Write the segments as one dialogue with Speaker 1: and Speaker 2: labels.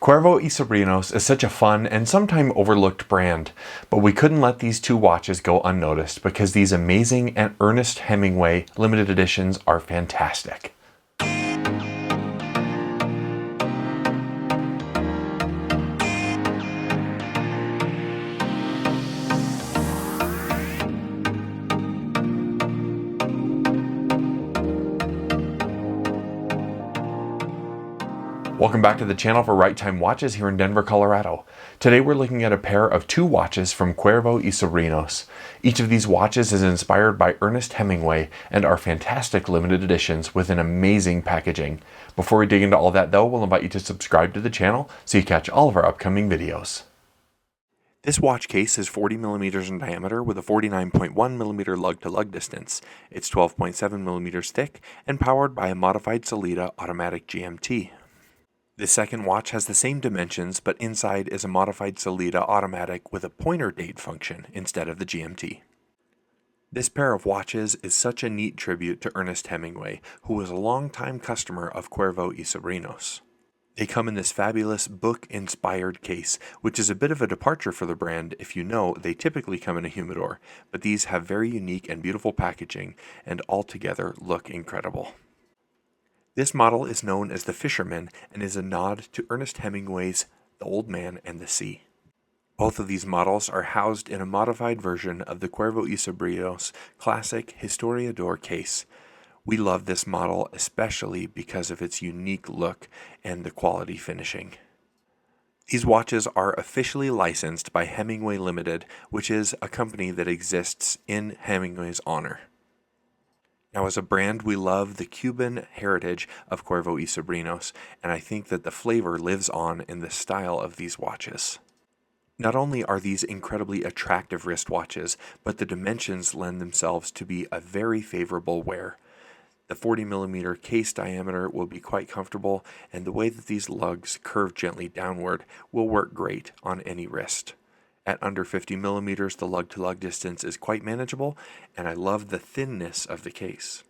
Speaker 1: Cuervo y Sobrinos is such a fun and sometimes overlooked brand, but we couldn't let these two watches go unnoticed because these amazing and Ernest Hemingway limited editions are fantastic. Welcome back to the channel for Right Time Watches here in Denver, Colorado. Today we're looking at a pair of two watches from Cuervo y Sobrinos. Each of these watches is inspired by Ernest Hemingway and are fantastic limited editions with an amazing packaging. Before we dig into all that though, we'll invite you to subscribe to the channel so you catch all of our upcoming videos. This watch case is 40 millimeters in diameter with a 49.1 millimeter lug-to-lug distance. It's 12.7 millimeters thick and powered by a modified Sellita automatic GMT. The second watch has the same dimensions, but inside is a modified Sellita automatic with a pointer date function instead of the GMT. This pair of watches is such a neat tribute to Ernest Hemingway, who was a longtime customer of Cuervo y Sobrinos. They come in this fabulous book-inspired case, which is a bit of a departure for the brand if you know they typically come in a humidor, but these have very unique and beautiful packaging and altogether look incredible. This model is known as the Fisherman and is a nod to Ernest Hemingway's The Old Man and the Sea. Both of these models are housed in a modified version of the Cuervo y Sobrinos classic Historiador case. We love this model especially because of its unique look and the quality finishing. These watches are officially licensed by Hemingway Limited, which is a company that exists in Hemingway's honor. Now, as a brand, we love the Cuban heritage of Cuervo y Sobrinos, and I think that the flavor lives on in the style of these watches. Not only are these incredibly attractive wristwatches, but the dimensions lend themselves to be a very favorable wear. The 40 millimeter case diameter will be quite comfortable, and the way that these lugs curve gently downward will work great on any wrist. At under 50 millimeters, the lug-to-lug distance is quite manageable, and I love the thinness of the case.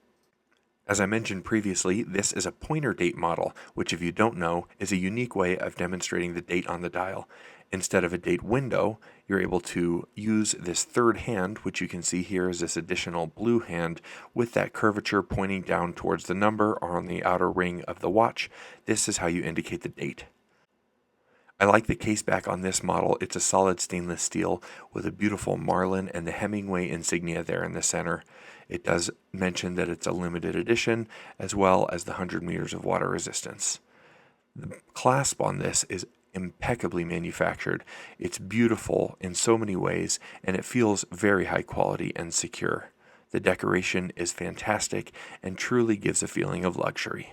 Speaker 1: As I mentioned previously, this is a pointer date model, which if you don't know, is a unique way of demonstrating the date on the dial. Instead of a date window, you're able to use this third hand, which you can see here is this additional blue hand, with that curvature pointing down towards the number or on the outer ring of the watch. This is how you indicate the date. I like the case back on this model. It's a solid stainless steel with a beautiful marlin and the Hemingway insignia there in the center. It does mention that it's a limited edition as well as the 100 meters of water resistance. The clasp on this is impeccably manufactured. It's beautiful in so many ways and it feels very high quality and secure. The decoration is fantastic and truly gives a feeling of luxury.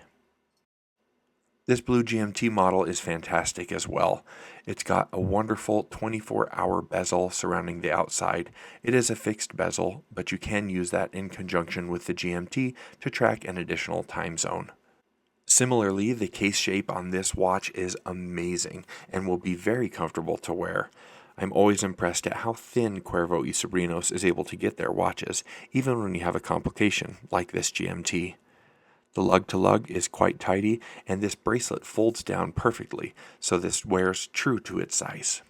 Speaker 1: This blue GMT model is fantastic as well. It's got a wonderful 24-hour bezel surrounding the outside. It is a fixed bezel, but you can use that in conjunction with the GMT to track an additional time zone. Similarly, the case shape on this watch is amazing and will be very comfortable to wear. I'm always impressed at how thin Cuervo y Sobrinos is able to get their watches, even when you have a complication like this GMT. The lug-to-lug is quite tidy, and this bracelet folds down perfectly, so this wears true to its size.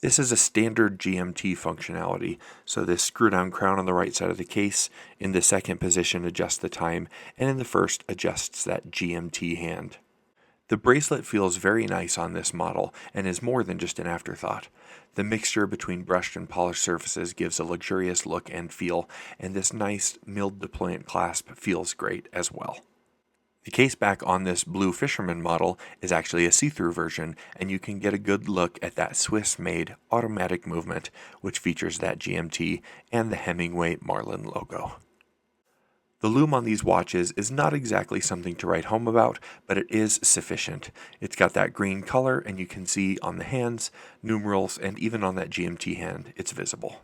Speaker 1: This is a standard GMT functionality, so this screw-down crown on the right side of the case, in the second position adjusts the time, and in the first adjusts that GMT hand. The bracelet feels very nice on this model, and is more than just an afterthought. The mixture between brushed and polished surfaces gives a luxurious look and feel, and this nice milled deployant clasp feels great as well. The case back on this blue Fisherman model is actually a see-through version, and you can get a good look at that Swiss-made automatic movement, which features that GMT and the Hemingway Marlin logo. The lume on these watches is not exactly something to write home about, but it is sufficient. It's got that green color, and you can see on the hands, numerals, and even on that GMT hand, it's visible.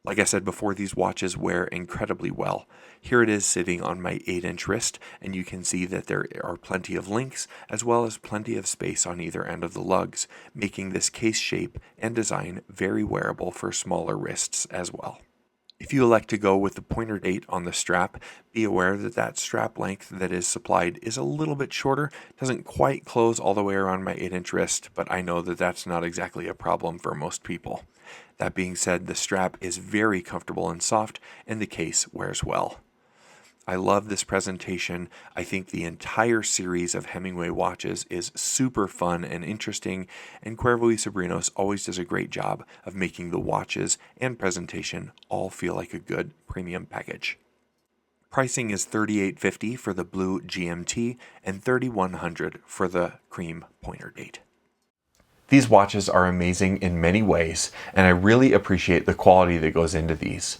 Speaker 1: Like I said before, these watches wear incredibly well. Here it is sitting on my 8-inch wrist, and you can see that there are plenty of links, as well as plenty of space on either end of the lugs, making this case shape and design very wearable for smaller wrists as well. If you elect to go with the pointer date on the strap, be aware that that strap length that is supplied is a little bit shorter. Doesn't quite close all the way around my 8-inch wrist, but I know that that's not exactly a problem for most people. That being said, the strap is very comfortable and soft, and the case wears well. I love this presentation. I think the entire series of Hemingway watches is super fun and interesting, and Cuervo Y Sobrinos always does a great job of making the watches and presentation all feel like a good premium package. Pricing is $38.50 for the blue GMT and $3,100 for the cream pointer date. These watches are amazing in many ways, and I really appreciate the quality that goes into these.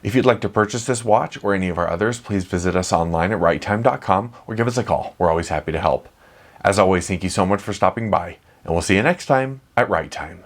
Speaker 1: If you'd like to purchase this watch or any of our others, please visit us online at righttime.com or give us a call. We're always happy to help. As always, thank you so much for stopping by, and we'll see you next time at Right Time.